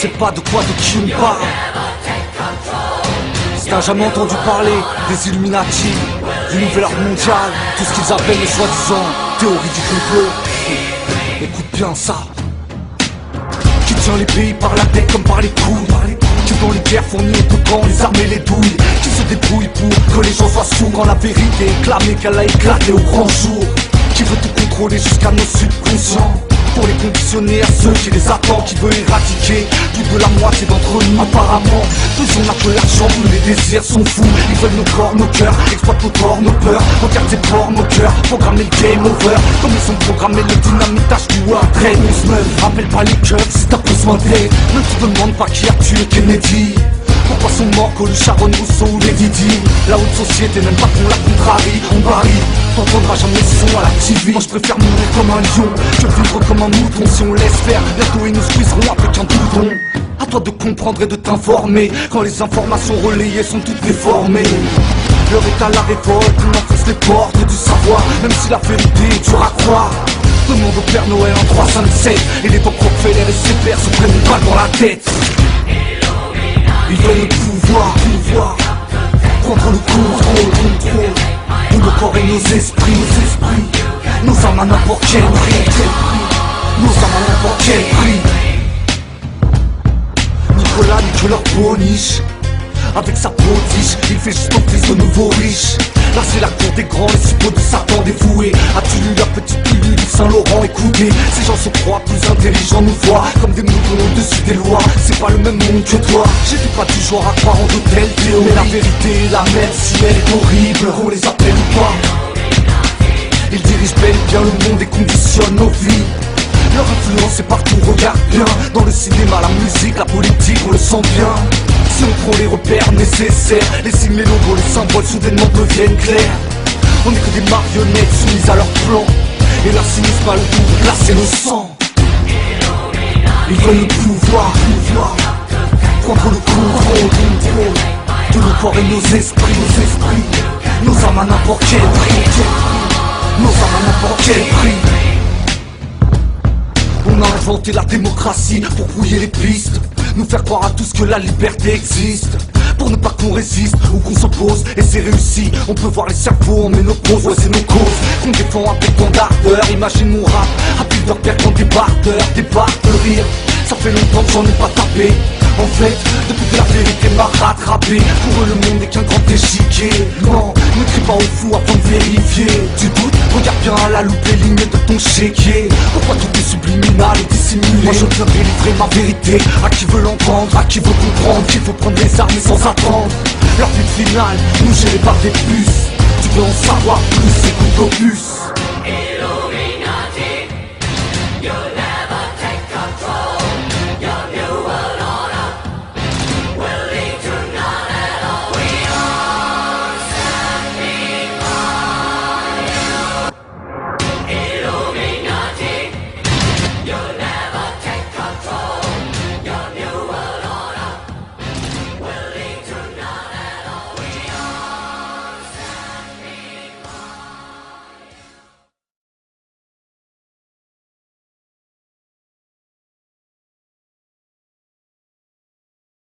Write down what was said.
sais pas de quoi, de qui on parle. Si t'as jamais entendu parler des Illuminati, du nouvel ordre mondial, tout ce qu'ils appellent les soi-disant théories du complot, écoute bien ça. Qui tient les pays par la tête comme par les couilles, qui dans les guerres fournit autant les armes et les douilles, qui se débrouille pour que les gens soient sourds quand la vérité est clamée qu'elle a éclaté au grand jour, qui veut tout contrôler jusqu'à nos subconscients pour les conditionner à ceux qui les attendent, qui veut éradiquer plus de la moitié d'entre nous. Apparemment, tous on n'a que l'argent, tous les désirs sont fous. Ils veulent nos corps, nos cœurs, exploitent nos corps, nos peurs. Regarde tes ports, nos cœurs, programmer le game over. Comme ils ont programmé le dynamitage du World Trade. On se meurt, rappelle pas les keufs si t'as besoin d'aide. Ne te demande pas qui a tué Kennedy. Pourquoi sont morts Coluche, Sharon, Rousseau ou les Didi? La haute société n'aime pas qu'on la contrarie. On varie, t'entendras jamais le son à la TV. Moi je préfère mourir comme un lion que vivre comme un mouton. Si on laisse faire, bientôt ils nous squeezeront avec un bouton. À toi de comprendre et de t'informer quand les informations relayées sont toutes déformées. L'heure est à la révolte, on enfonce les portes du savoir, même si la vérité est dure à croire. Demande au Père Noël en 357 et les temps Rockefeller et ses pères se prennent une balle dans la tête. Ils veulent le pouvoir, prendre le contrôle de nos corps et nos esprits, nos âmes à n'importe quel prix, nos âmes à n'importe quel prix. Nicolas nique leur boniche, avec sa potiche, il fait juste office de nouveaux riches. Là c'est la cour des grands, les suppôts de Satan dévoués. As-tu lu la petite pilule du Saint-Laurent? Écoutez, ces gens se croient plus intelligents, nous voient comme des moutons au-dessus des lois. C'est pas le même monde que toi, j'étais pas du genre à croire en de telles théories. Mais la vérité est la même si elle est horrible, qu'on les appelle ou pas. Ils dirigent bel et bien le monde et conditionnent nos vies. Leur influence est partout, regarde bien. Dans le cinéma, la musique, la politique, on le sent bien. Si on prend les repères nécessaires, les signes, les logos, les symboles soudainement deviennent clairs. On n'est que des marionnettes soumises à leur plan, et leur cynisme a le goût de glacer le sang. Ils veulent le pouvoir, prendre le contrôle de nos corps et nos esprits, nos âmes à n'importe quel prix, nos âmes à n'importe quel prix. On a inventé la démocratie pour brouiller les pistes, nous faire croire à tous que la liberté existe, pour ne pas qu'on résiste ou qu'on s'oppose. Et c'est réussi, on peut voir les cerveaux en ménopause. Ouais, c'est nos causes qu'on défend avec tant d'ardeur. Imagine mon rap, rapide de repère quand des barres de rire. Ça fait longtemps que j'en ai pas tapé. En fait, depuis que la vérité m'a rattrapé, pour eux le monde n'est qu'un grand échiquier. Non, ne crie pas au fou avant de vérifier. Tu doutes? Regarde bien à la loupe les lignes de ton chéquier. Pourquoi tout est subliminal et dissimulé? Moi je viens délivrer ma vérité à qui veut l'entendre, à qui veut comprendre qu'il faut prendre les armes sans attendre. Leur but final, nous gérer par des puces. Tu veux en savoir plus, écoute Opus.